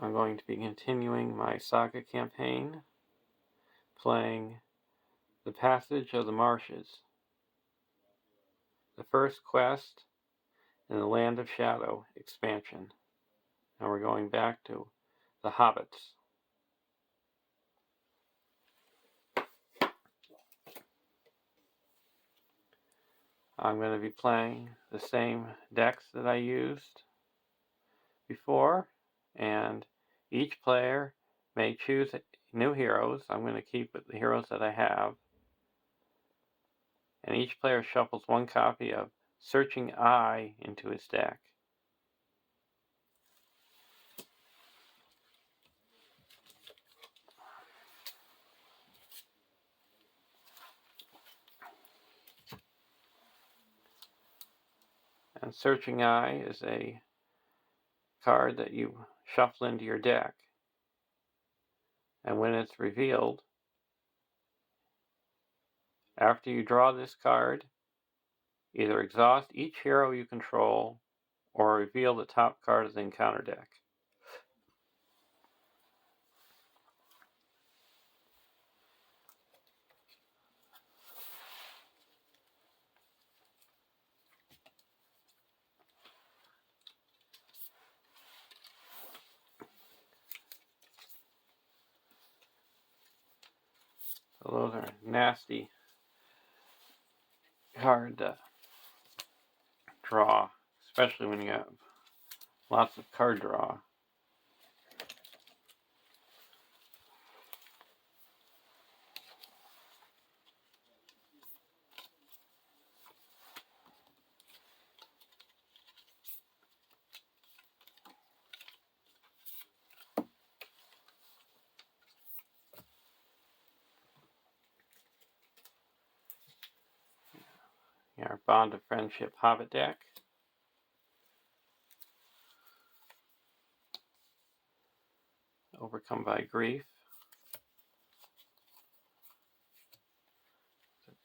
I'm going to be continuing my Saga campaign, playing the Passage of the Marshes, the first quest in the Land of Shadow expansion. And we're going back to the Hobbits. I'm going to be playing the same decks that I used before, and each player may choose new heroes. I'm going to keep the heroes that I have. And each player shuffles one copy of Searching Eye into his deck. And Searching Eye is a card that you shuffle into your deck. And when it's revealed, after you draw this card, either exhaust each hero you control or reveal the top card of the encounter deck. So those are nasty card to draw, especially when you have lots of card draw. Our Bond of Friendship Hobbit deck. Overcome by Grief.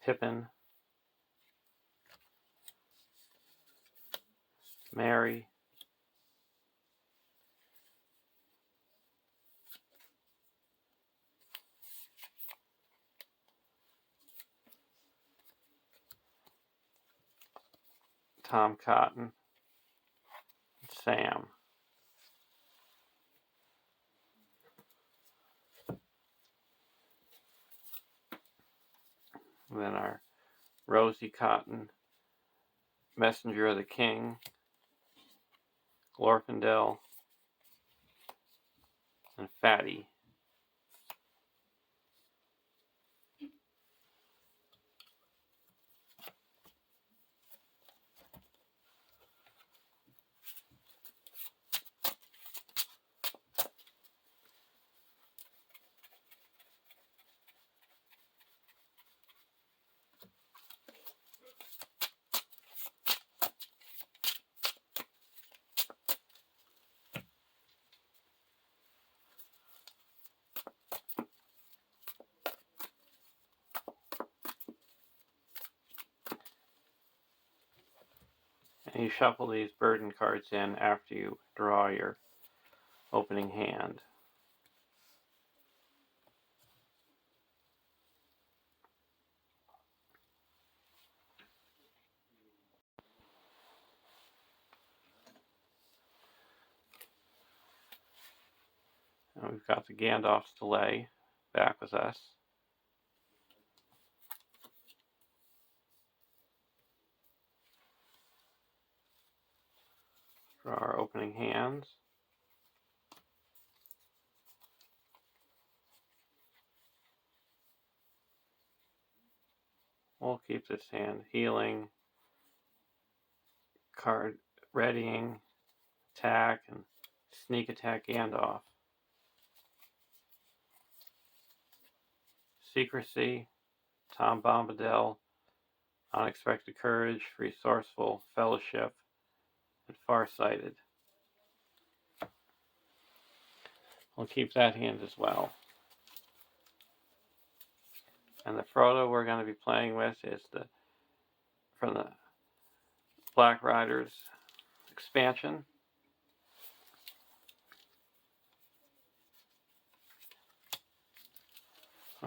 Pippin. Merry. Tom Cotton. Sam. And then our Rosie Cotton, Messenger of the King, Glorfindel, and Fatty. And you shuffle these burden cards in after you draw your opening hand. And we've got the Gandalf's delay back with us. For our opening hands. We'll keep this hand healing, card readying, attack, and sneak attack Gandalf. Secrecy, Tom Bombadil, Unexpected Courage, Resourceful, Fellowship, and Farsighted. We'll keep that hand as well. And the Frodo we're going to be playing with is from the Black Riders expansion.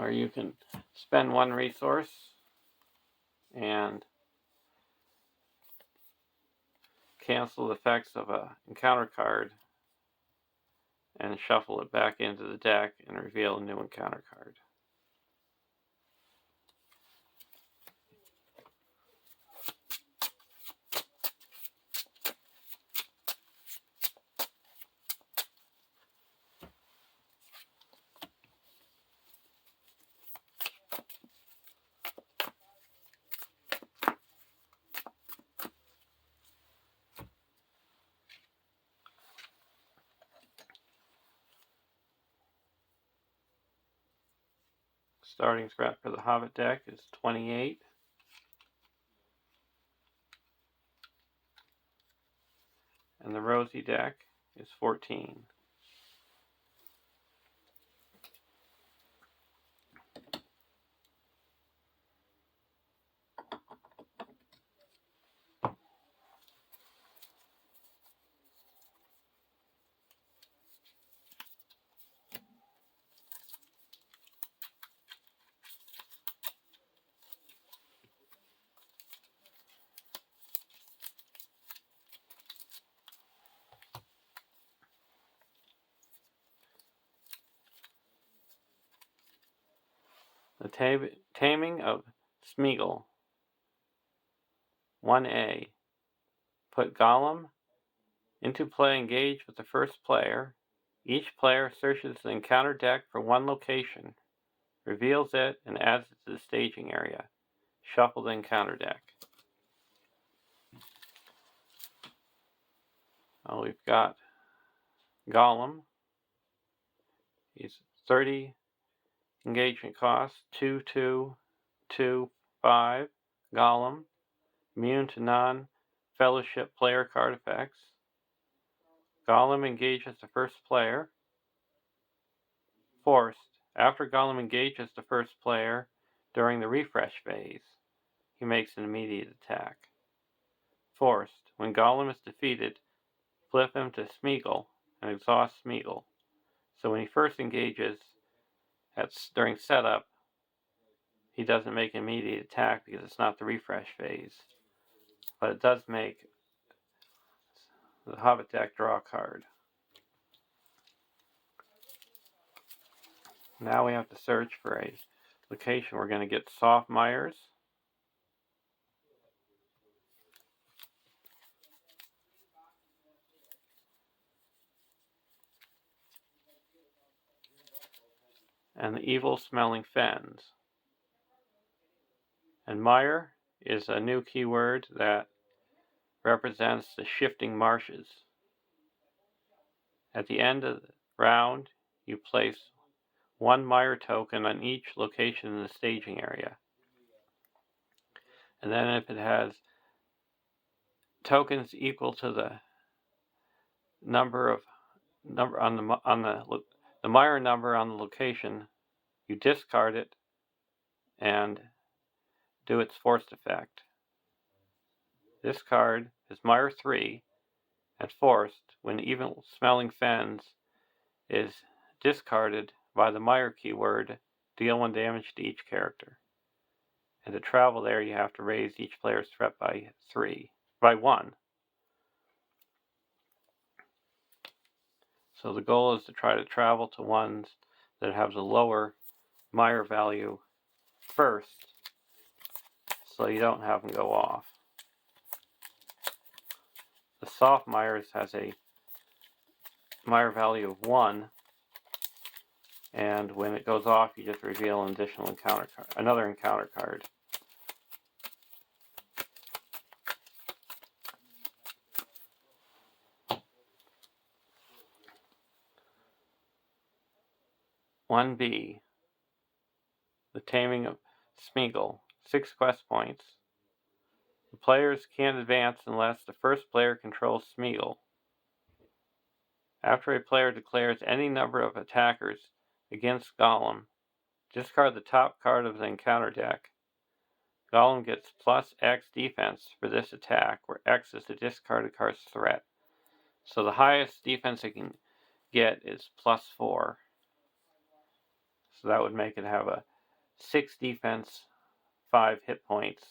or you can spend one resource and cancel the effects of an encounter card and shuffle it back into the deck and reveal a new encounter card. Starting scrap for the Hobbit deck is 28. And the Rosy deck is 14. The Taming of Smeagol. 1A. Put Gollum into play engaged with the first player. Each player searches the encounter deck for one location, reveals it, and adds it to the staging area. Shuffle the encounter deck. We've got Gollum. He's 30 engagement cost, 2, 2, 2, 5. Gollum. Immune to non-fellowship player card effects. Gollum engages the first player. Forced. After Gollum engages the first player during the refresh phase, he makes an immediate attack. Forced. When Gollum is defeated, flip him to Smeagol and exhaust Smeagol. So when he first engages during setup, he doesn't make an immediate attack because it's not the refresh phase. But it does make the Hobbit deck draw a card. Now we have to search for a location. We're going to get Soft Myers. And the Evil Smelling Fens. And Mire is a new keyword that represents the shifting marshes. At the end of the round, you place one Mire token on each location in the staging area. And then if it has tokens equal to the number on the Mire number on the location, you discard it and do its forced effect. This card is Mire 3 and forced when Evil Smelling Fens is discarded by the Mire keyword, deal 1 damage to each character. And to travel there, you have to raise each player's threat by 1. So the goal is to try to travel to ones that have the lower Mire value first, so you don't have them go off. The Soft Myers has a Mire value of 1, and when it goes off, you just reveal an additional encounter card, another encounter card. One B, the Taming of Smeagol, 6 quest points. The players can't advance unless the first player controls Smeagol. After a player declares any number of attackers against Gollum, discard the top card of the encounter deck. Gollum gets plus X defense for this attack, where X is the discarded card's threat. So the highest defense it can get is plus 4. So that would make it have a 6 defense, 5 hit points.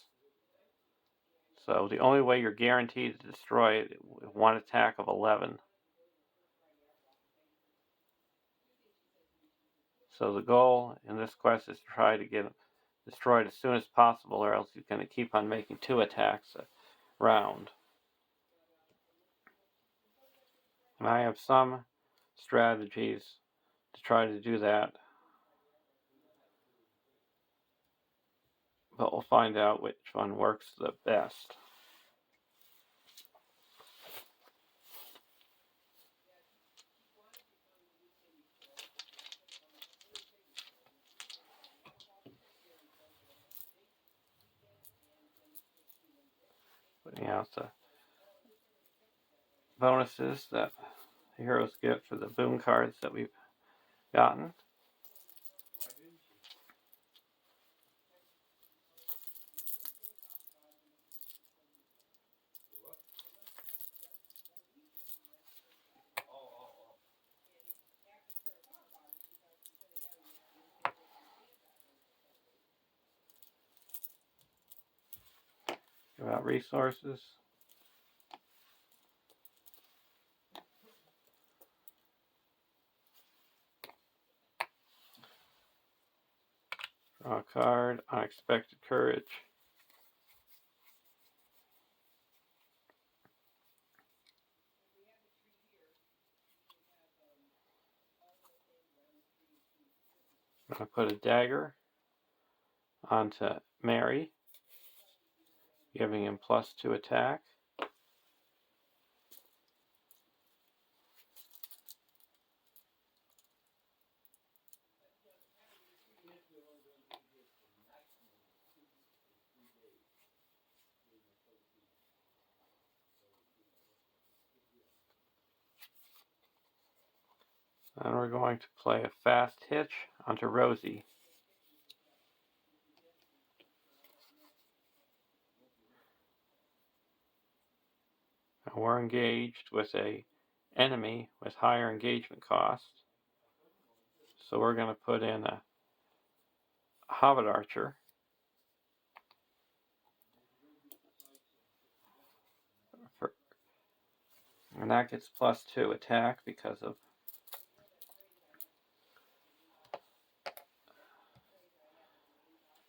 So the only way you're guaranteed to destroy it is 1 attack of 11. So the goal in this quest is to try to get it destroyed as soon as possible, or else you're going to keep on making 2 attacks a round. And I have some strategies to try to do that, but we'll find out which one works the best. Putting out the bonuses that the heroes get for the boon cards that we've gotten. Give out resources. Draw a card, Unexpected Courage. I'm going to put a dagger onto Mary, giving him +2 attack. And we're going to play a fast hitch onto Rosie. And we're engaged with a enemy with higher engagement cost. So we're going to put in a Hobbit Archer. And that gets +2 attack because of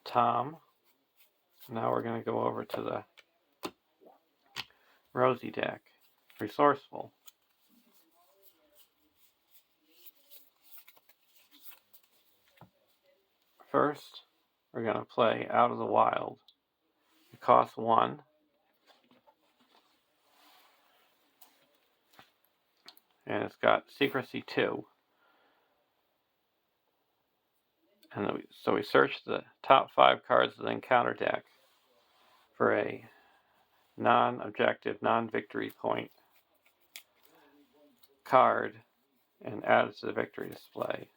Tom. Now we're going to go over to the Rosie deck. Resourceful. First, we're going to play Out of the Wild. It costs 1. And it's got Secrecy 2. And so we search the top 5 cards of the encounter deck for a non-objective, non-victory point card and add it to the victory display.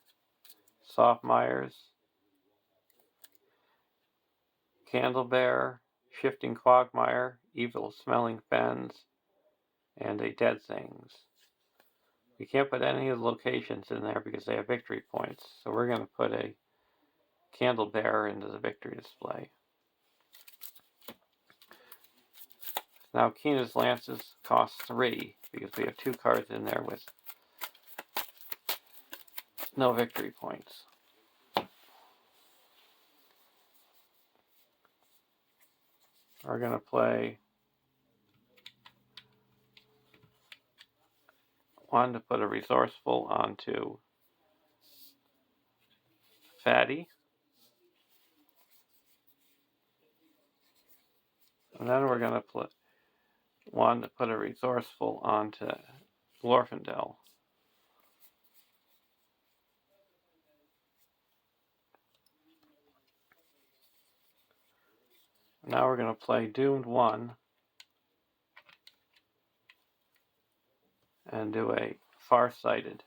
Softmires, Candlebear, Shifting Quagmire, Evil Smelling Fens, and a Dead Things. We can't put any of the locations in there because they have victory points, so we're going to put a Candlebear into the victory display. Now Keena's Lances cost 3 because we have 2 cards in there with no victory points. We're going to play 1 to put a Resourceful onto Fatty. And then we're going to put 1 to put a Resourceful onto Glorfindel. Now we're going to play Doomed 1 and do a Farsighted,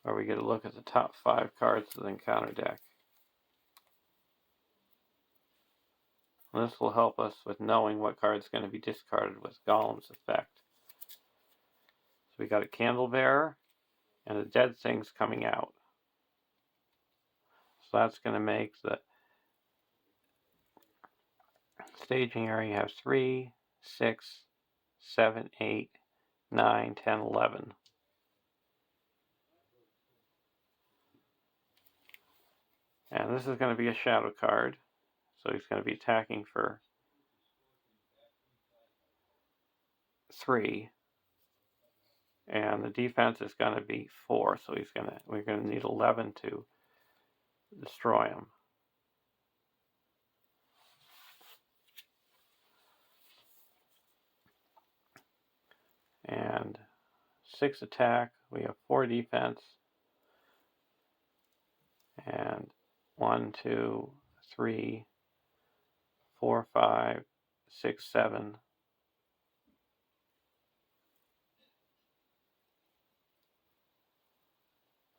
where we get a look at the top 5 cards of the encounter deck. And this will help us with knowing what card is going to be discarded with Golem's effect. So we got a Candlebearer and a Dead Things coming out. So that's going to make the staging area have 3, 6, 7, 8, 9, 10, 11. And this is going to be a shadow card. So he's going to be attacking for 3. And the defense is going to be 4. So we're going to need 11 to destroy him. And 6 attack. We have 4 defense. And 1, 2, 3, 4, 5, 6, 7.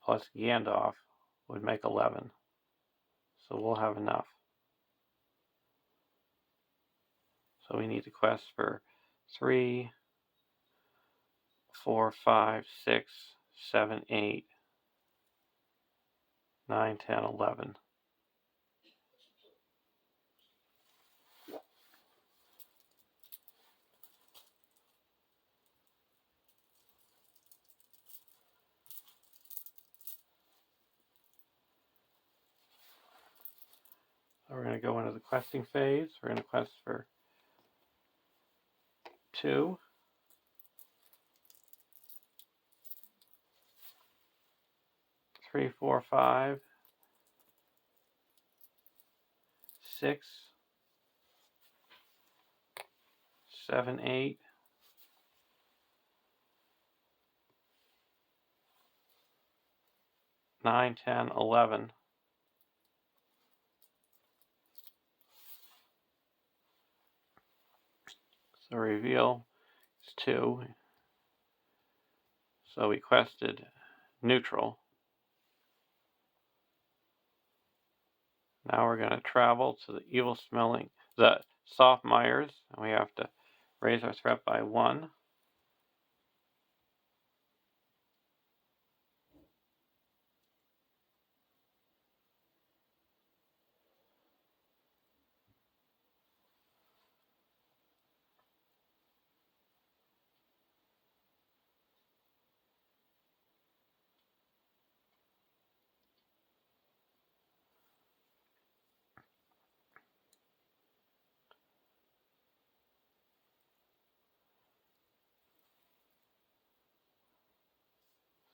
Plus Gandalf would make 11. So we'll have enough. So we need to quest for 3, 4, 5, 6, 7, 8, 9, 10, 11. So we're going to go into the questing phase. We're going to quest for 2. 3, 4, 5, 6, 7, 8, 9, 10, 11. So reveal is 2. So we quested neutral. Now we're going to travel to the soft mires, and we have to raise our threat by 1.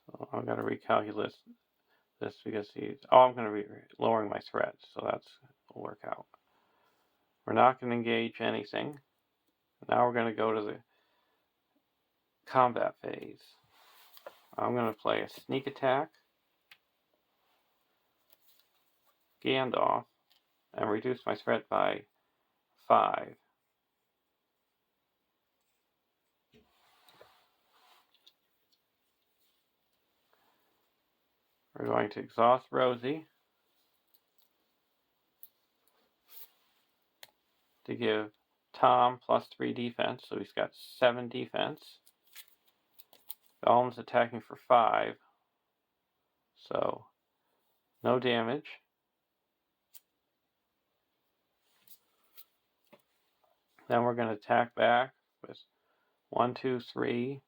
So I'm going to recalculate this because I'm going to be lowering my threat, so that's will work out. We're not going to engage anything. Now we're going to go to the combat phase. I'm going to play a sneak attack, Gandalf, and reduce my threat by 5. We're going to exhaust Rosie to give Tom plus 3 defense, so he's got 7 defense. Golem's attacking for 5, so no damage. Then we're going to attack back with 1, 2, 3,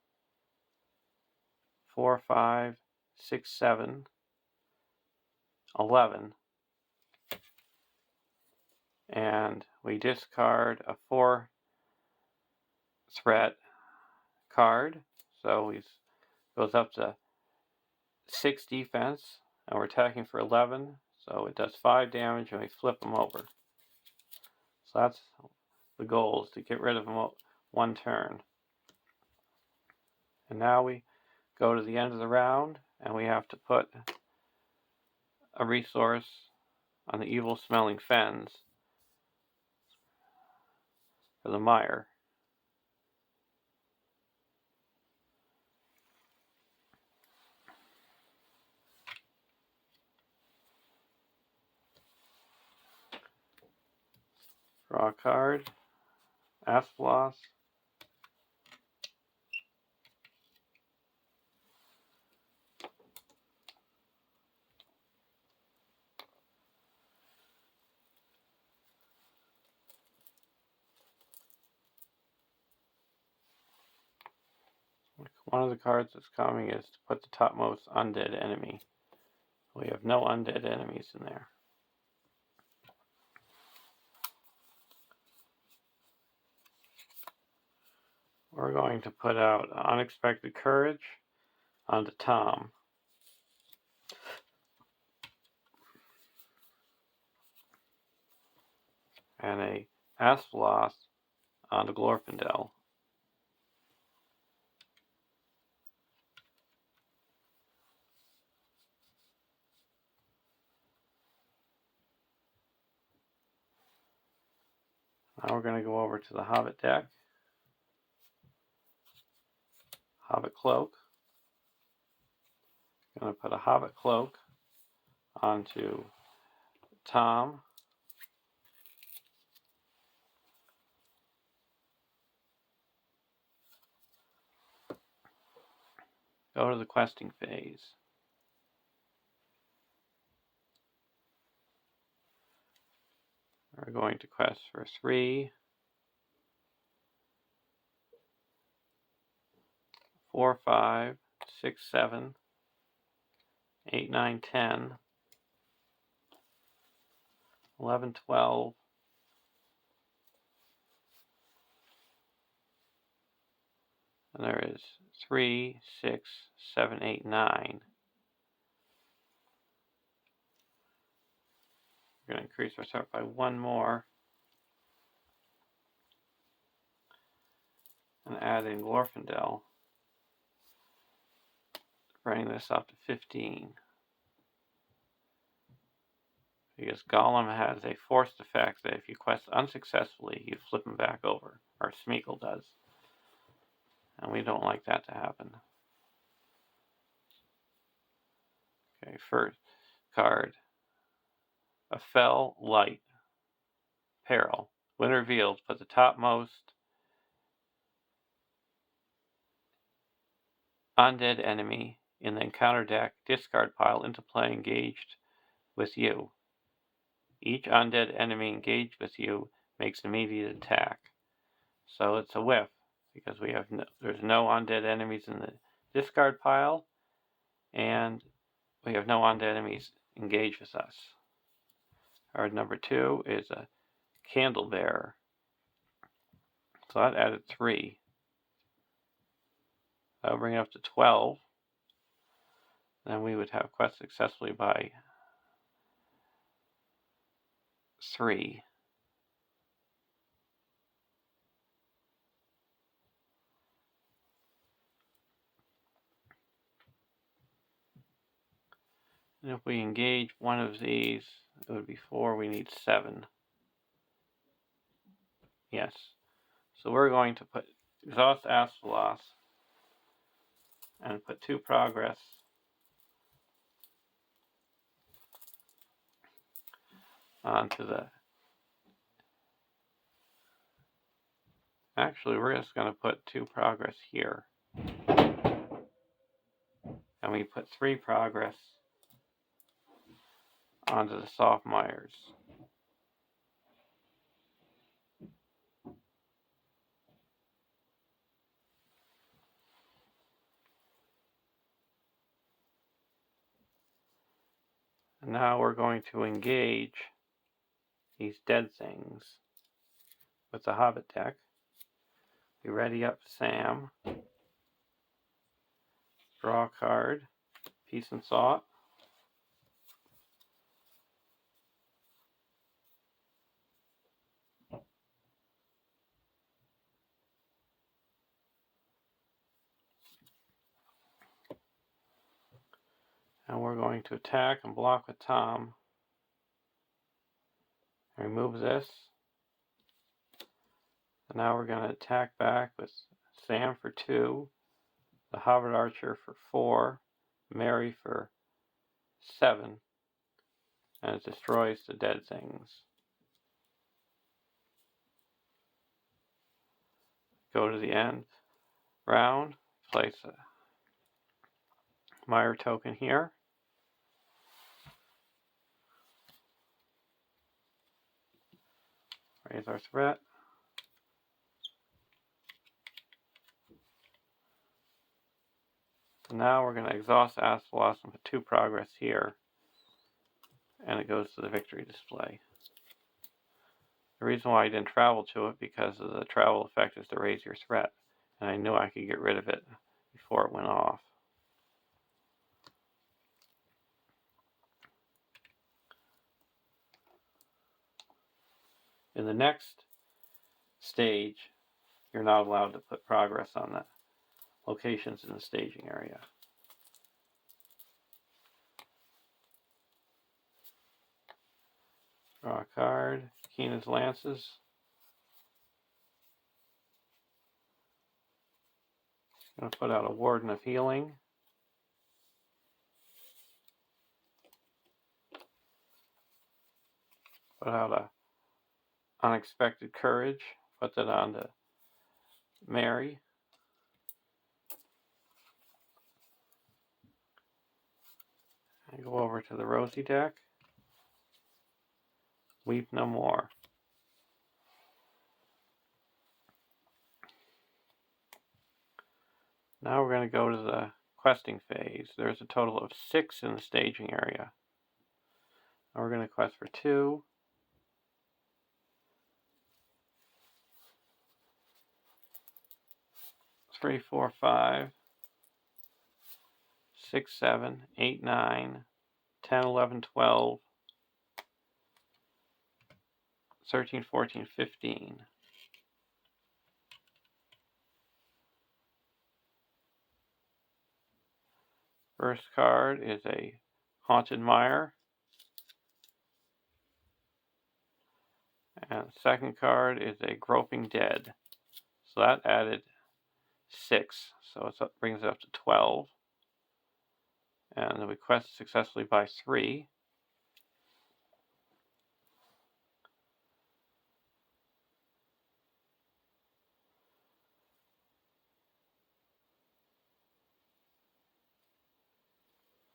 4, 5, 6, 7, 11. And we discard a 4 threat card, so he goes up to 6 defense, and we're attacking for 11, so it does 5 damage, and we flip him over. So that's the goal, is to get rid of him 1 turn. And now we go to the end of the round, and we have to put a resource on the evil smelling fens for the mire. Draw a card, Asplos, one of the cards that's coming is to put the topmost undead enemy. We have no undead enemies in there. We're going to put out Unexpected Courage onto Tom. And a Asphalos onto Glorfindel. Now we're going to go over to the Hobbit deck. Hobbit Cloak. I'm going to put a Hobbit Cloak onto Tom. Go to the questing phase. We're going to quest for 3, 4, 5, 6, 7, 8, 9, 10, 11, 12, and there is 3, 6, 7, 8, 9. We're going to increase our start by 1 more and add in Glorfindel, bring this up to 15. Because Gollum has a forced effect that if you quest unsuccessfully, you flip him back over, or Smeagol does. And we don't like that to happen. Okay, first card. A Fell Light. Peril. When revealed, put the topmost undead enemy in the encounter deck discard pile into play engaged with you. Each undead enemy engaged with you makes an immediate attack. So it's a whiff, because there's no undead enemies in the discard pile, and we have no undead enemies engaged with us. Card number 2 is a Candle Bearer. So that added 3. That'll bring it up to 12. Then we would have quest successfully by 3. And if we engage one of these, it would be 4. We need 7. Yes. So we're going to put Exhaust Asphalos and put 2 progress onto the... Actually, we're just going to put 2 progress here. And we put 3 progress onto the Softmires. And now we're going to engage these dead things with the Hobbit deck. We ready up Sam. Draw a card. Peace and Thought. And we're going to attack and block with Tom. Remove this. And now we're going to attack back with Sam for 2, the Hobbit Archer for 4, Mary for 7, and it destroys the dead things. Go to the end round, place a Mire token here. Raise our threat. Now we're going to exhaust Acid Blossom for 2 progress here, and it goes to the victory display. The reason why I didn't travel to it, because of the travel effect is to raise your threat, and I knew I could get rid of it before it went off. In the next stage, you're not allowed to put progress on the locations in the staging area. Draw a card, Keena's Lances. I'm going to put out a Warden of Healing. Put out a Unexpected Courage. Put that on to Mary. I go over to the Rosie deck. Weep No More. Now we're going to go to the questing phase. There's a total of 6 in the staging area. Now we're going to quest for 2. 3, 4, 5, 6, 7, 8, 9, 10, 11, 12, 13, 14, 15. First card is a Haunted Mire. And second card is a Groping Dead. So that added 6. So it brings it up to 12. And then we quest successfully by 3.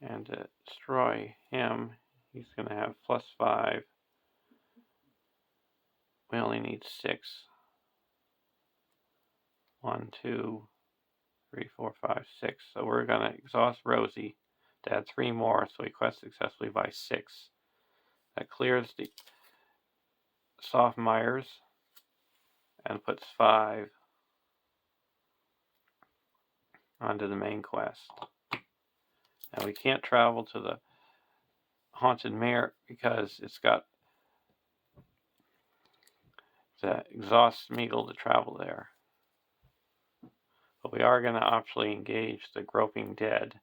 And to destroy him, he's going to have +5. We only need 6. 1, 2, 3, 4, 5, 6. So we're going to exhaust Rosie to add 3 more, so we quest successfully by 6. That clears the soft mires and puts 5 onto the main quest. Now we can't travel to the Haunted Mare because it's got the exhaust Smeagol to travel there. But we are going to optionally engage the Groping Dead.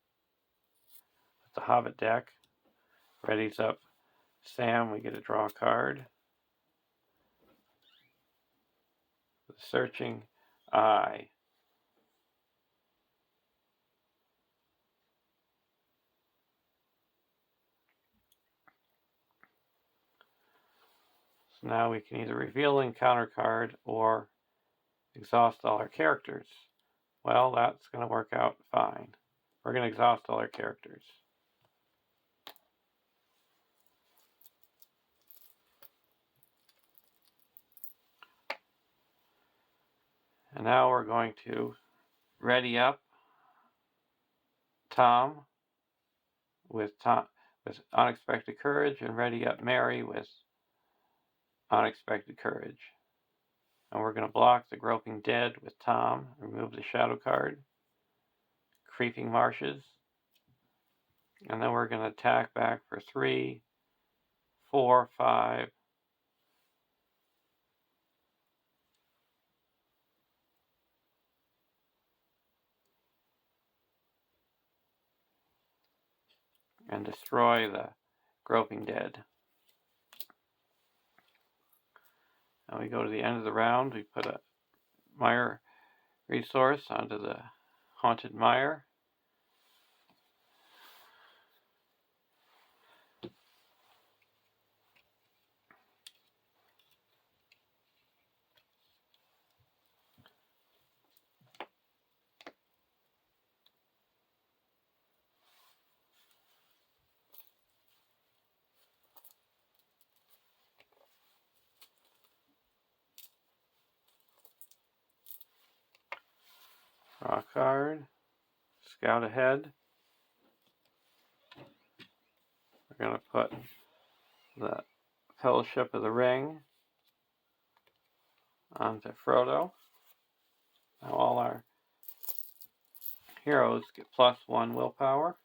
With the Hobbit deck, readies up Sam, we get to draw a card. The Searching Eye. So now we can either reveal the encounter card or exhaust all our characters. Well, that's going to work out fine. We're going to exhaust all our characters. And now we're going to ready up Tom with Unexpected Courage, and ready up Mary with Unexpected Courage. And we're going to block the Groping Dead with Tom, remove the shadow card, Creeping Marshes, and then we're going to attack back for 3, 4, 5, and destroy the Groping Dead. Now we go to the end of the round. We put a Mire resource onto the Haunted Mire. Draw a card. scout ahead. We're going to put the Fellowship of the Ring onto Frodo. Now all our heroes get +1 willpower.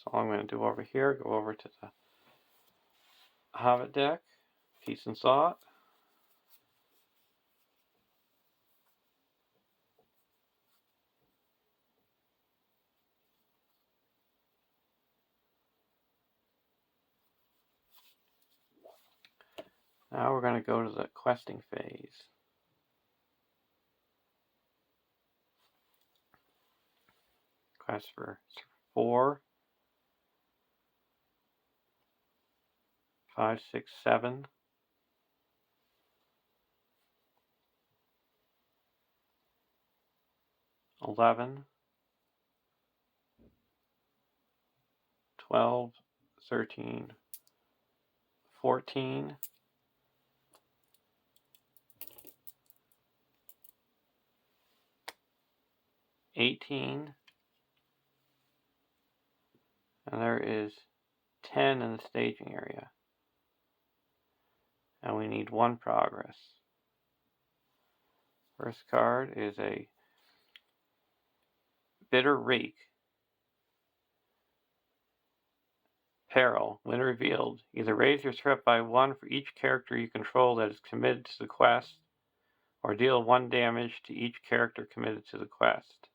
So all I'm going to do over here, go over to the Hobbit deck, Peace and Thought. Now we're going to go to the questing phase. Quest for 4, 5, 6, 7. 11, 12, 13, 14, 18, and there is 10 in the staging area. And we need 1 progress. First card is a Bitter Reek. Peril. When revealed, either raise your threat by 1 for each character you control that is committed to the quest, or deal 1 damage to each character committed to the quest.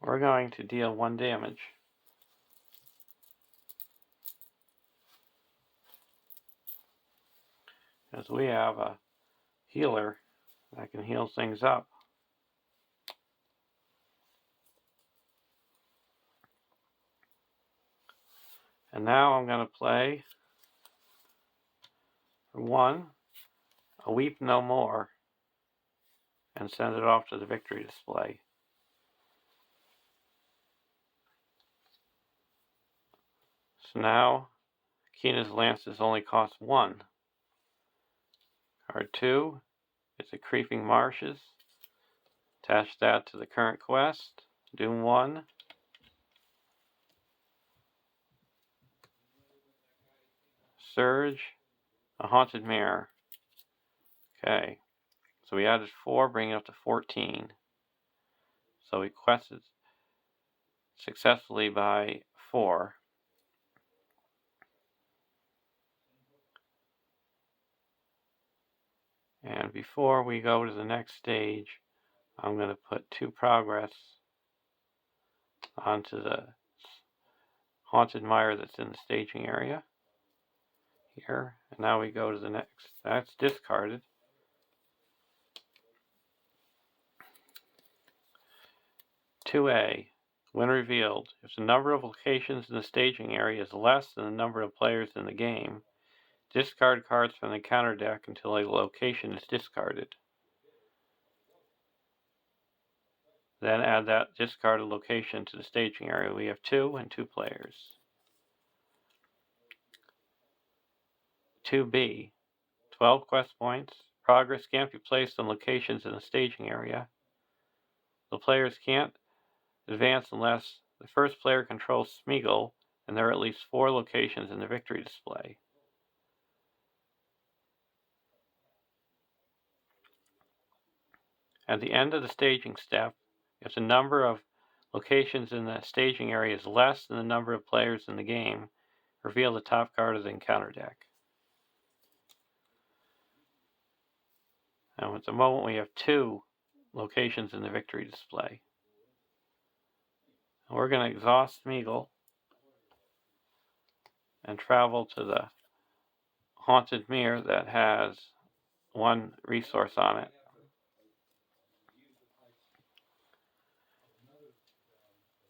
We're going to deal 1 damage. Because we have a healer that can heal things up. And now I'm going to play for 1, a Weep No More, and send it off to the victory display. So now, Keena's Lances only cost 1. Card 2 is the Creeping Marshes. Attach that to the current quest. Doom 1. Surge, a Haunted Mirror. Okay, so we added 4, bringing it up to 14. So we quested successfully by 4. And before we go to the next stage, I'm going to put 2 progress onto the Haunted Mire that's in the staging area here. And now we go to the next. That's discarded. 2A. When revealed, if the number of locations in the staging area is less than the number of players in the game, discard cards from the encounter deck until a location is discarded. Then add that discarded location to the staging area. We have 2 and 2 players. 2B. 12 quest points. Progress can't be placed on locations in the staging area. The players can't advance unless the first player controls Smeagol and there are at least 4 locations in the victory display. At the end of the staging step, if the number of locations in the staging area is less than the number of players in the game, reveal the top card of the encounter deck. And at the moment we have 2 locations in the victory display. And we're going to exhaust Smeagol and travel to the Haunted Mere that has 1 resource on it.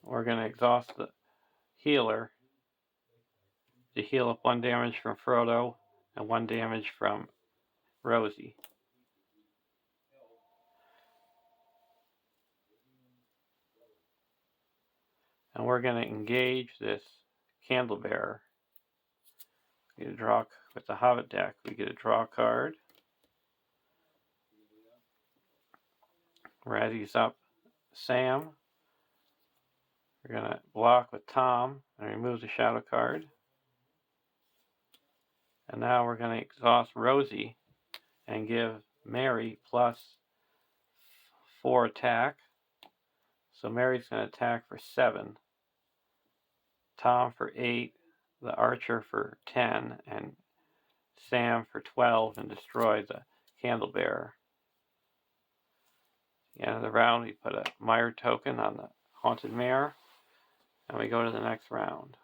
We're going to exhaust the healer to heal up 1 damage from Frodo and 1 damage from Rosie. And we're going to engage this Candlebearer. We get a draw with the Hobbit deck. We get a draw card. Readies up Sam. We're going to block with Tom and remove the shadow card. And now we're going to exhaust Rosie and give Mary plus 4 attack. So Mary's going to attack for 7. Tom for 8. The Archer for 10. And Sam for 12 and destroy the Candlebearer. At the end of the round, we put a Mire token on the Haunted Mare, and we go to the next round.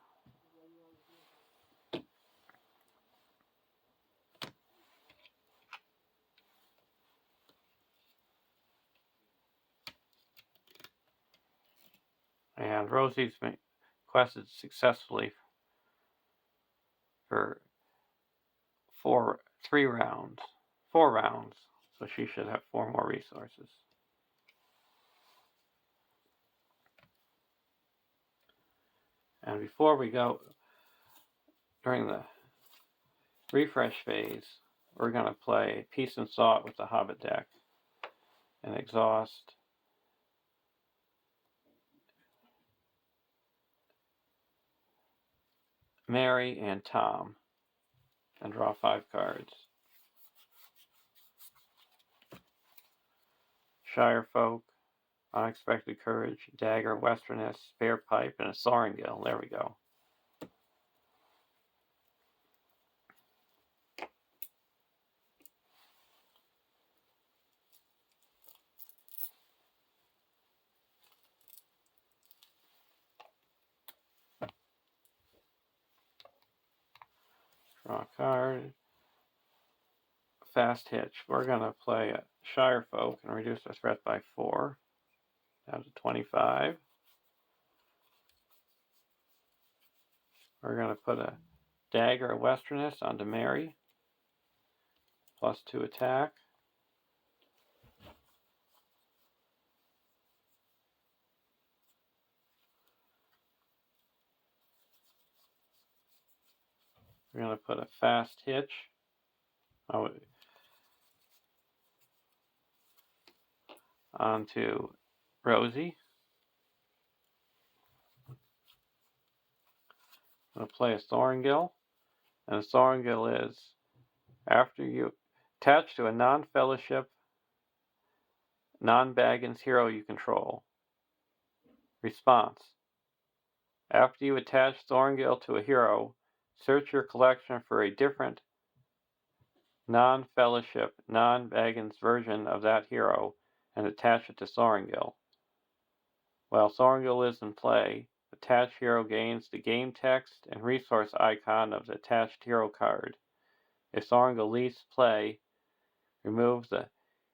And Rosie's been quested successfully for 4 rounds, so she should have 4 more resources. And before we go, during the refresh phase, we're going to play Peace and Thought with the Hobbit deck and exhaust Mary and Tom and draw 5 cards. Shirefolk, Unexpected Courage, Dagger, Westerness, Spare Pipe, and a Sorrengill. There we go. Draw a card. Fast Hitch. We're going to play a Shirefolk and reduce our threat by 4 down to 25. We're going to put a Dagger of Westerness onto Mary, plus 2 attack. We're going to put a Fast Hitch onto Rosie. I'm going to play a Sorrengill, and a Sorrengill is after you attach to a non-fellowship, non-Baggins hero you control. Response: after you attach Sorrengill to a hero, search your collection for a different non-fellowship, non-Baggins version of that hero and attach it to Sorrengill. While Sorrengill is in play, attached hero gains the game text and resource icon of the attached hero card. If Sorrengill leaves play, remove the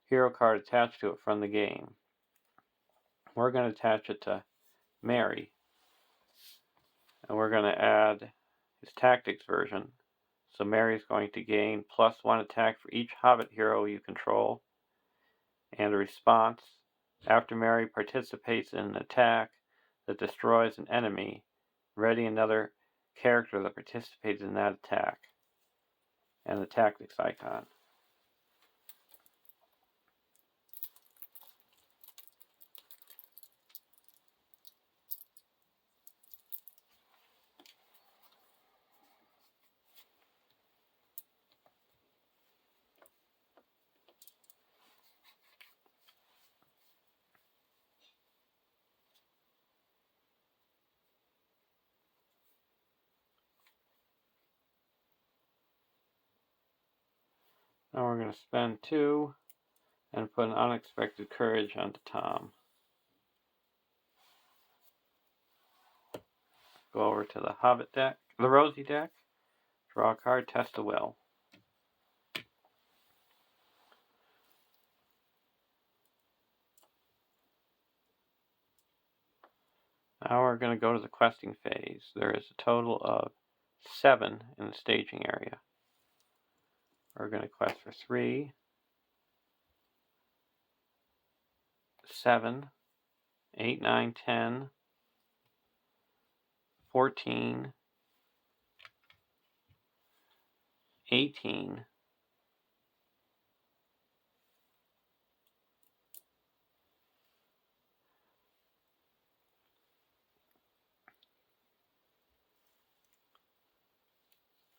hero card attached to it from the game. We're going to attach it to Mary, and we're going to add his tactics version. So Mary's going to gain plus 1 attack for each Hobbit hero you control, and a response: after Mary participates in an attack that destroys an enemy, ready another character that participates in that attack, and the tactics icon. Now we're going to spend 2 and put an unexpected courage onto Tom. Go over to the Hobbit deck, the Rosie deck, draw a card, test the will. Now we're going to go to the questing phase. There is a total of 7 in the staging area. We're going to quest for 3, 7, 8, 9, 10, 14, 18,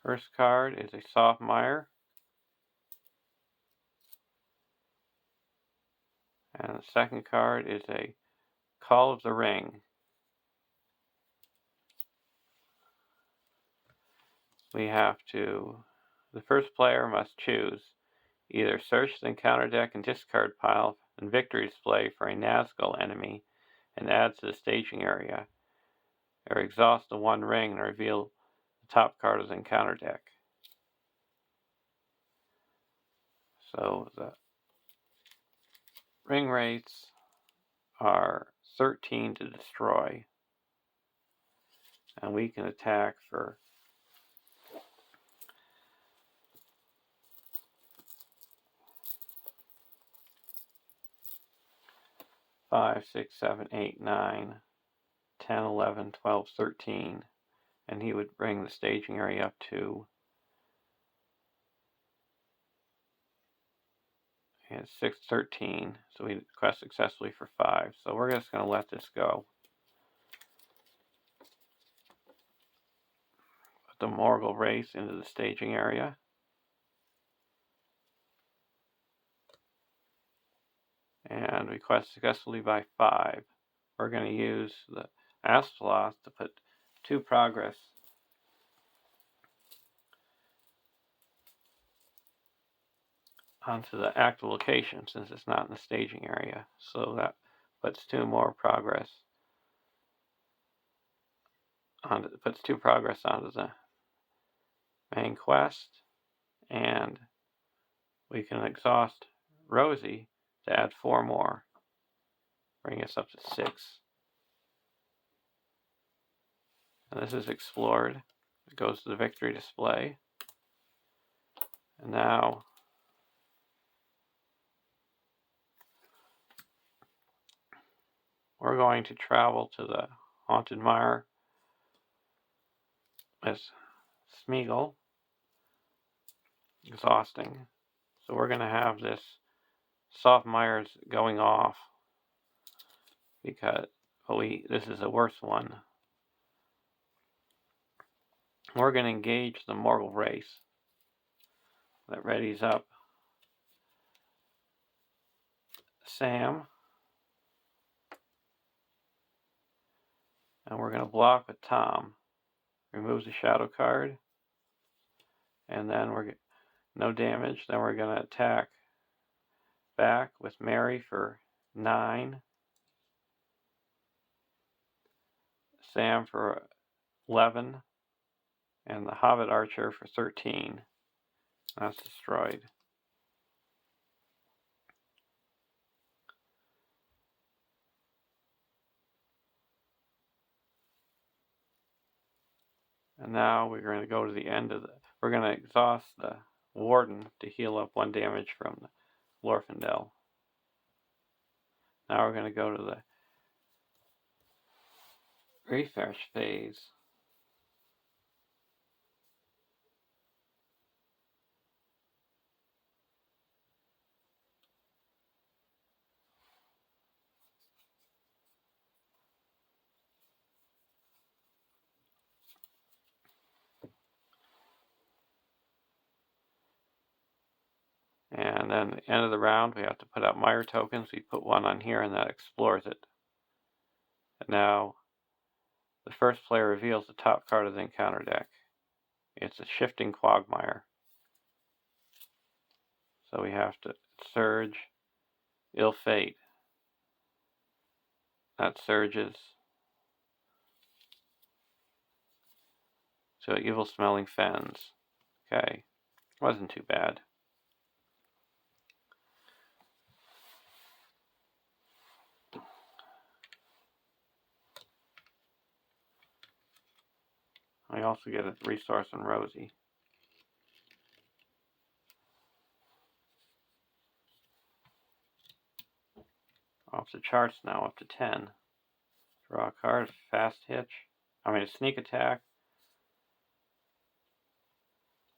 1st card is a Softmire, and the 2nd card is a Call of the Ring. We have to, the first player must choose either search the encounter deck and discard pile and victory display for a Nazgul enemy and add to the staging area, or exhaust the 1 ring and reveal the top card of the encounter deck. So the ring rates are 13 to destroy, and we can attack for 5, 6, 7, 8, 9, 10, 11, 12, 13, and he would bring the staging area up to 6, 13, so we quest successfully for 5. So we're just going to let this go. Put the Morgul race into the staging area. And we quest successfully by 5. We're going to use the Asphalos to put 2 progress onto the active location since it's not in the staging area. So that puts 2 more progress onto, puts 2 progress onto the main quest, and we can exhaust Rosie to add 4 more, bring us up to 6. And this is explored. It goes to the victory display. And now we're going to travel to the Haunted Mire as Smeagol, exhausting. So we're going to have this Softmire's going off because this is a worse one. We're going to engage the Morgul race that readies up Sam, and we're going to block with Tom. Removes the shadow card, and then we're no damage. Then we're going to attack back with Mary for 9, Sam for 11, and the Hobbit Archer for 13. That's destroyed. And now we're going to go to the end of we're going to exhaust the Warden to heal up 1 damage from the Glorfindel. Now we're going to go to the refresh phase. And then at the end of the round, we have to put out Mire tokens. We put 1 on here, and that explores it. And now, the first player reveals the top card of the encounter deck. It's a Shifting Quagmire. So we have to Surge, Ill Fate. That surges. So Evil Smelling Fens. Okay. Wasn't too bad. I also get a resource on Rosie. Off the charts now, up to 10. Draw a card, fast hitch. A sneak attack.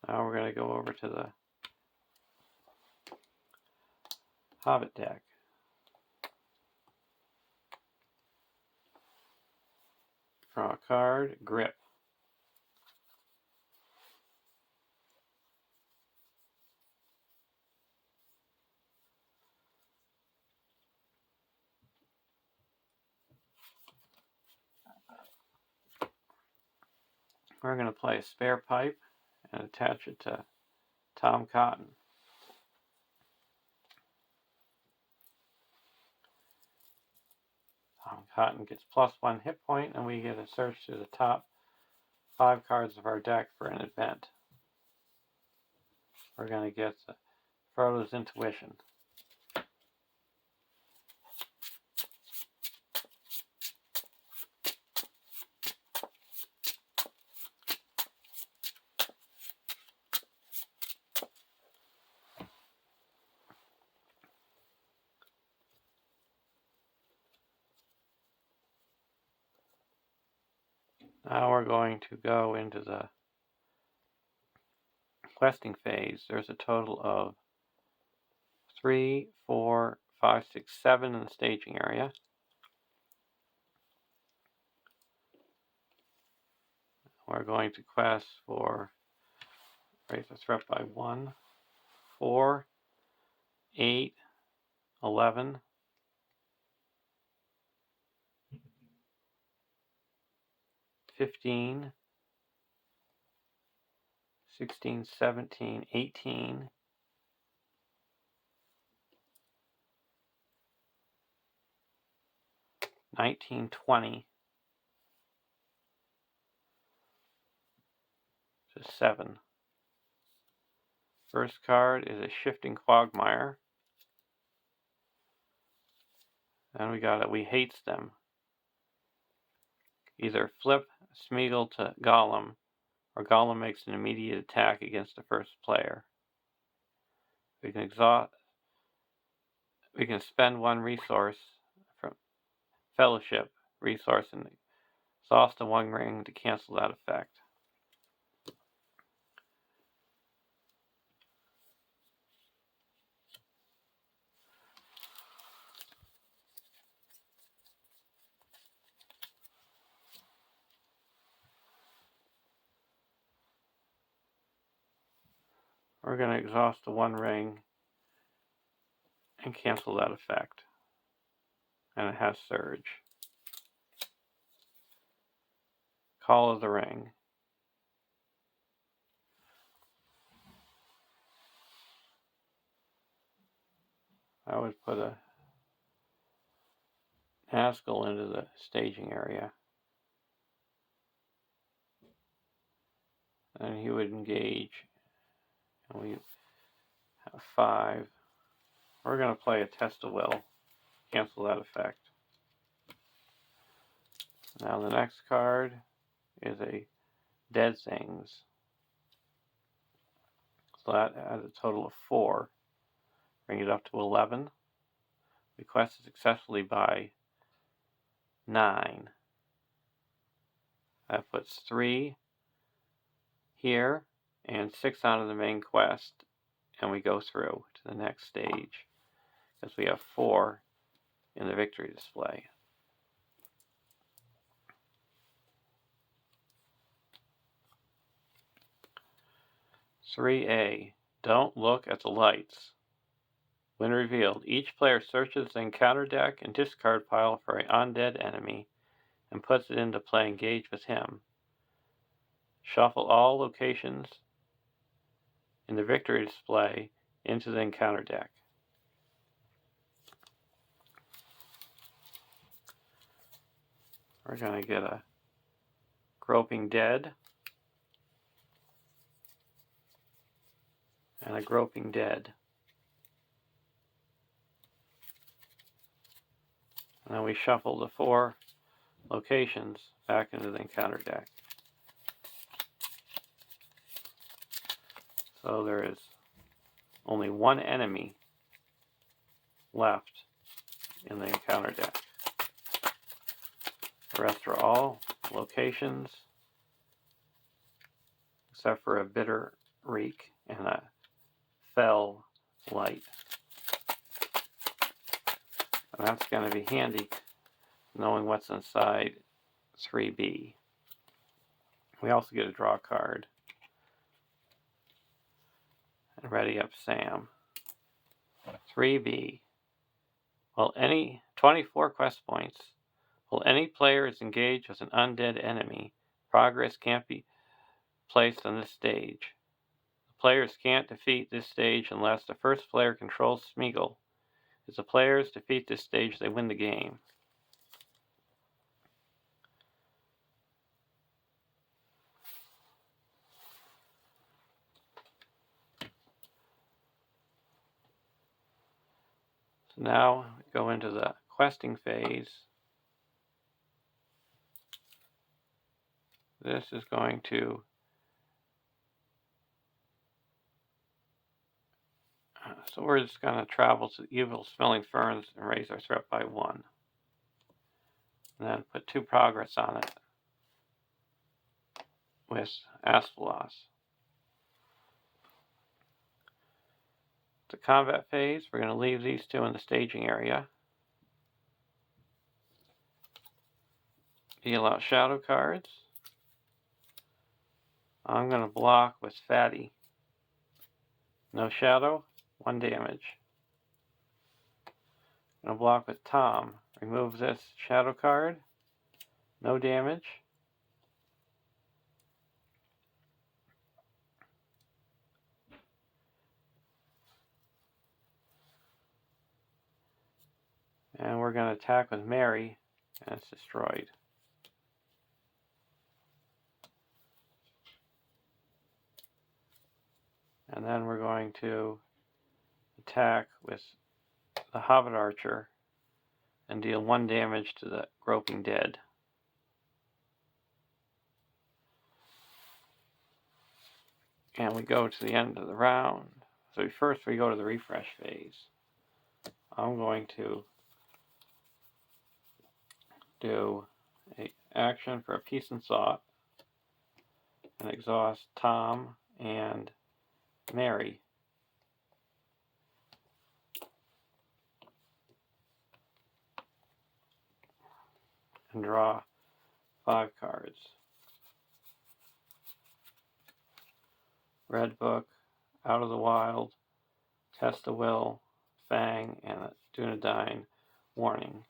Now we're going to go over to the Hobbit deck. Draw a card, grip. We're going to play a spare pipe and attach it to Tom Cotton. Tom Cotton gets +1 hit point, and we get a search through the top 5 cards of our deck for an event. We're going to get Frodo's Intuition. Now we're going to go into the questing phase. There's a total of 3, 4, 5, 6, 7 in the staging area. We're going to quest for raise the threat by 1, 4, 8, 11, 15, 16, 17, 18, 19, 20, to 7. First card is a Shifting Quagmire. Then we got We Hates Them. Either flip Smeagol to Gollum, or Gollum makes an immediate attack against the first player. We can spend 1 resource from Fellowship resource and exhaust the 1 ring to cancel that effect. We're going to exhaust the 1 ring and cancel that effect. And it has Surge. Call of the Ring. I would put a Nazgul into the staging area. And he would engage. And we have 5. We're going to play a Test of Will. Cancel that effect. Now the next card is a Dead Things. So that adds a total of 4. Bring it up to 11. We quested successfully by 9. That puts 3 here and 6 onto the main quest, and we go through to the next stage because we have 4 in the victory display. "3A. Don't look at the lights. When revealed, each player searches the encounter deck and discard pile for an undead enemy and puts it into play engage with him. Shuffle all locations in the victory display into the encounter deck." We're going to get a Groping Dead and a Groping Dead. And then we shuffle the 4 locations back into the encounter deck. So there is only 1 enemy left in the encounter deck. The rest are all locations, except for a Bitter Reek and a Fell Light. And that's going to be handy, knowing what's inside 3B. We also get a draw card. And Ready Up Sam. 3B. While any 24 quest points, while any player is engaged with an undead enemy, progress can't be placed on this stage. The players can't defeat this stage unless the first player controls Smeagol. If the players defeat this stage, they win the game. So now we go into the questing phase. This is going to so we're just going to travel to Evil Smelling Ferns and raise our threat by 1. And then put 2 progress on it with Asphalos. The combat phase, we're going to leave these 2 in the staging area. Deal out shadow cards. I'm going to block with Fatty. No shadow, 1 damage. I'm going to block with Tom. Remove this shadow card. No damage. And we're going to attack with Mary, and it's destroyed. And then we're going to attack with the Hobbit Archer and deal 1 damage to the Groping Dead. And we go to the end of the round. So first we go to the refresh phase. I'm going to do an action for a Peace and Thought and exhaust Tom and Mary. And draw 5 cards. Red Book, Out of the Wild, Test of Will, Fang, and a Dunedain Warning.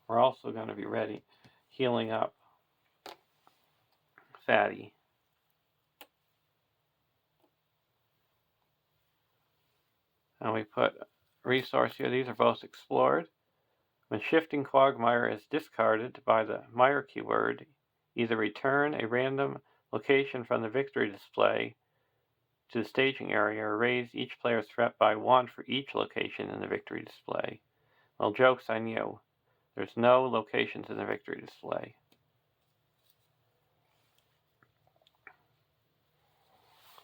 We're also going to be ready, healing up Fatty. And we put resource here. These are both explored. When Shifting Quagmire is discarded by the Mire keyword, either return a random location from the victory display to the staging area or raise each player's threat by 1 for each location in the victory display. Well, joke's on you. There's no locations in the victory display.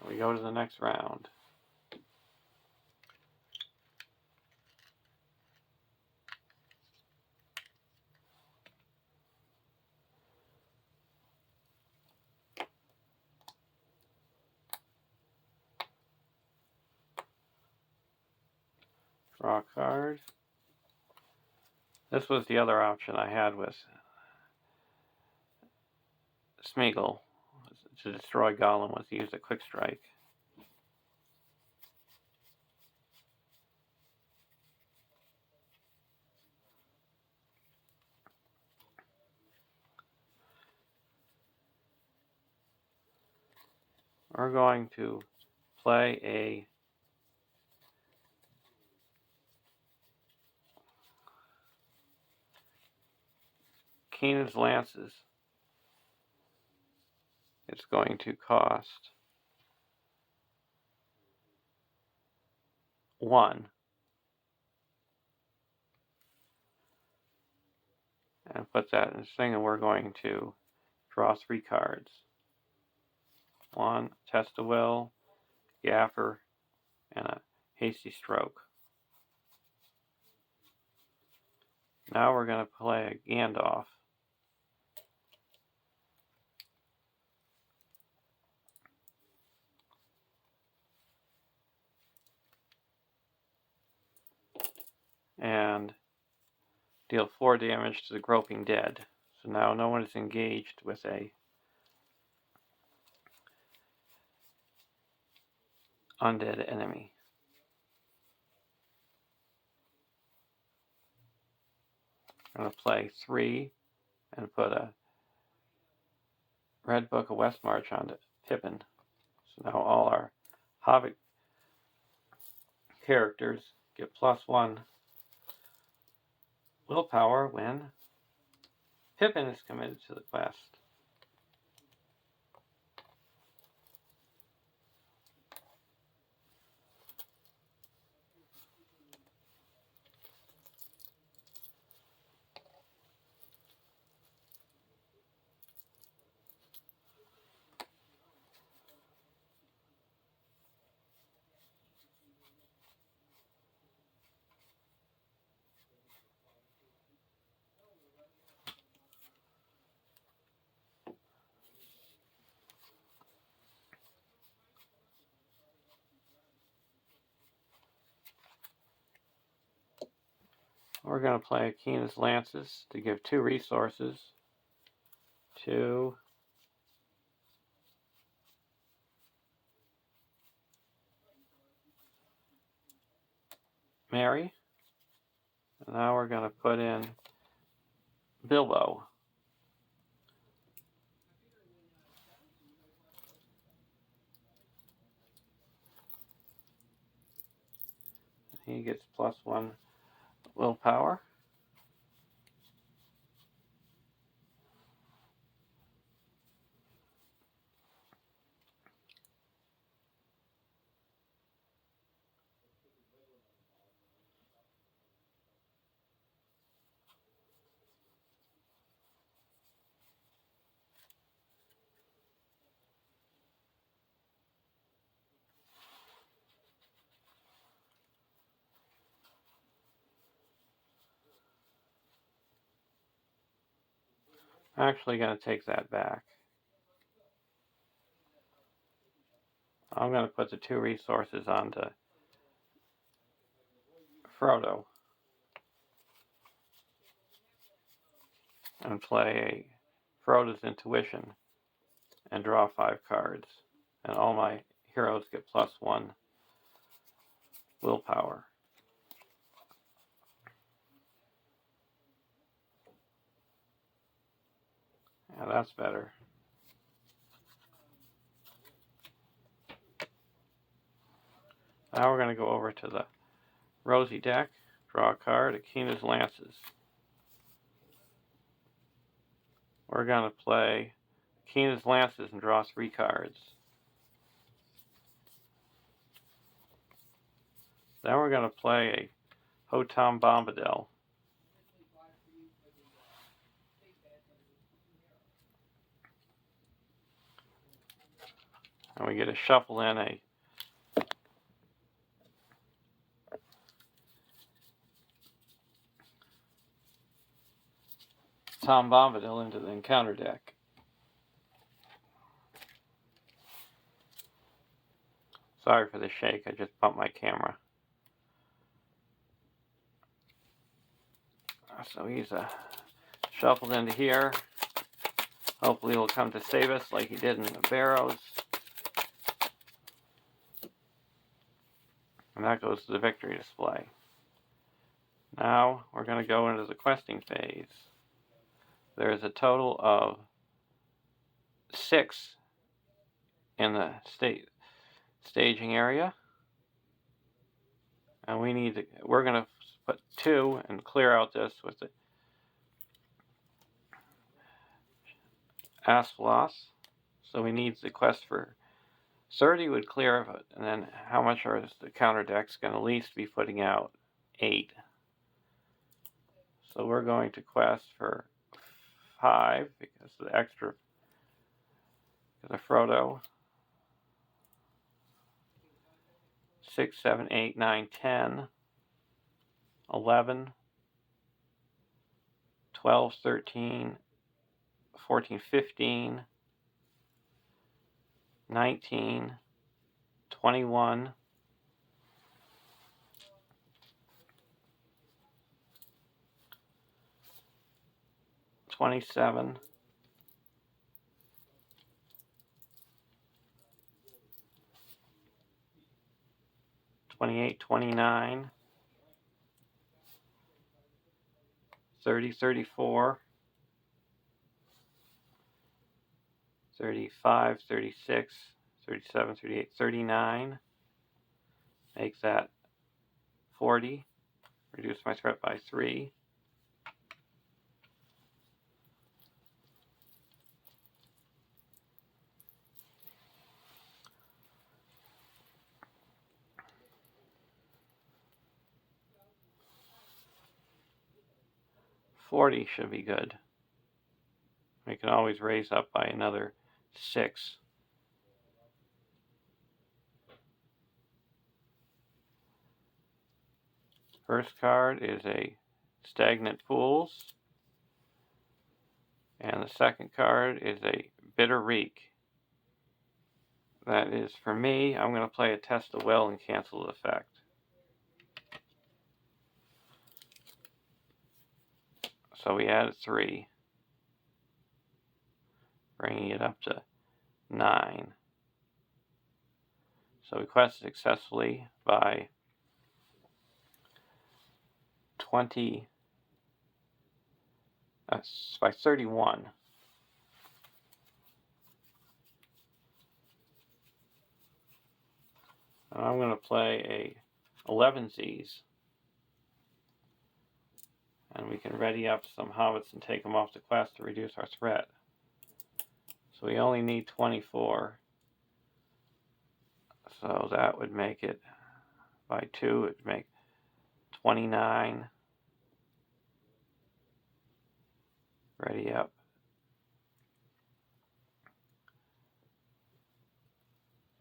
We go to the next round. Draw a card. This was the other option I had with Smeagol. To destroy Gollum was to use a quick strike. We're going to play a Keenan's Lances, it's going to cost 1. And put that in this thing, and we're going to draw 3 cards. 1, Test of Will, Gaffer, and a Hasty Stroke. Now we're going to play a Gandalf. And deal 4 damage to the Groping Dead. So now no one is engaged with a undead enemy. I'm going to play 3 and put a Red Book of Westmarch onto Pippin. So now all our Hobbit characters get +1 willpower when Pippin is committed to the quest. We're going to play Keenan's Lances to give 2 resources to Mary. And now we're going to put in Bilbo. He gets +1 willpower. I'm actually going to take that back. I'm going to put the 2 resources onto Frodo and play Frodo's Intuition and draw 5 cards. And all my heroes get +1 willpower. Yeah, that's better. Now we're going to go over to the Rosie deck, draw a card, Akina's Lances. We're going to play Akina's Lances and draw 3 cards. Then we're going to play a Hotam Bombadil. And we get to shuffle in a Tom Bombadil into the encounter deck. Sorry for the shake, I just bumped my camera. So he's shuffled into here. Hopefully he'll come to save us like he did in the Barrows. And that goes to the victory display. Now we're going to go into the questing phase. There's a total of 6 in the staging area. And we're going to put 2 and clear out this with the Asplos. So we need the quest for 30 would clear of it, and then how much are the counter decks going to at least be putting out? 8. So we're going to quest for 5 because of the extra, the Frodo. 6, 7, 8, 9, 10, 11, 12, 13, 14, 15, 19, 21, 27, 28, 29, 30, 34, 35, 36, 37, 38, 39. Make that 40. Reduce my threat by 3. 40 should be good. We can always raise up by another 6. First card is a Stagnant Pools. And the second card is a Bitter Reek. That is, for me, I'm going to play a Test of Will and cancel the effect. So we added 3, bringing it up to 9. So we quest successfully by 31. And I'm going to play a 11Zs. And we can ready up some hobbits and take them off the quest to reduce our threat. So we only need 24. So that would make it by 2, it would make 29. Ready up.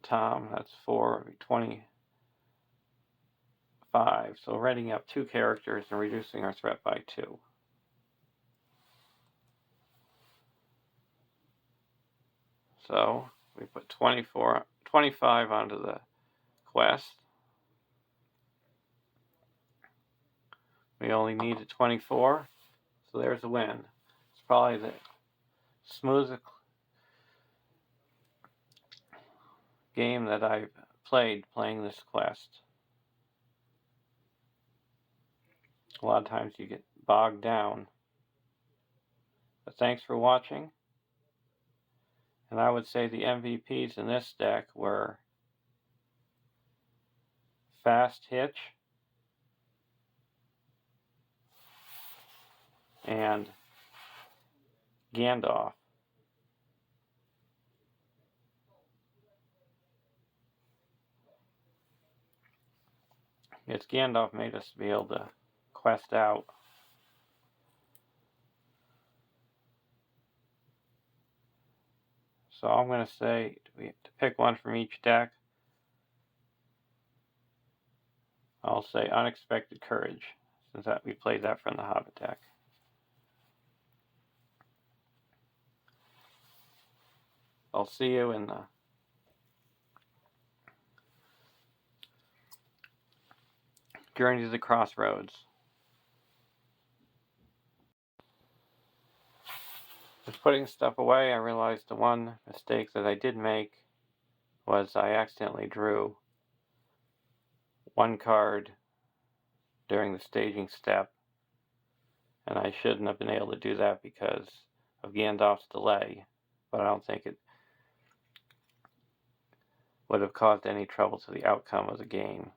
Tom, that's 4, 25. So readying up 2 characters and reducing our threat by 2. So we put 25 onto the quest. We only needed 24, so there's a win. It's probably the smoothest game that I've playing this quest. A lot of times you get bogged down. But thanks for watching. And I would say the MVPs in this deck were Fast Hitch and Gandalf. It's Gandalf made us be able to quest out. So I'm going to say we have to pick one from each deck. I'll say Unexpected Courage, since we played that from the Hobbit deck. I'll see you in the Journey to the Crossroads. Just putting stuff away, I realized the one mistake that I did make was I accidentally drew 1 card during the staging step, and I shouldn't have been able to do that because of Gandalf's delay, but I don't think it would have caused any trouble to the outcome of the game.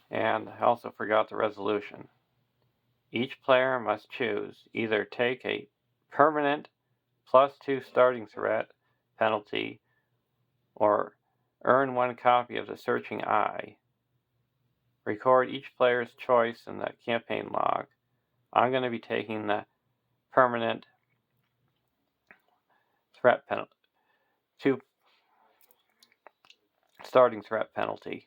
And I also forgot the resolution. Each player must choose either take a permanent +2 starting threat penalty or earn 1 copy of the Searching Eye. Record each player's choice in the campaign log. I'm going to be taking the permanent threat penalty, 2 starting threat penalty.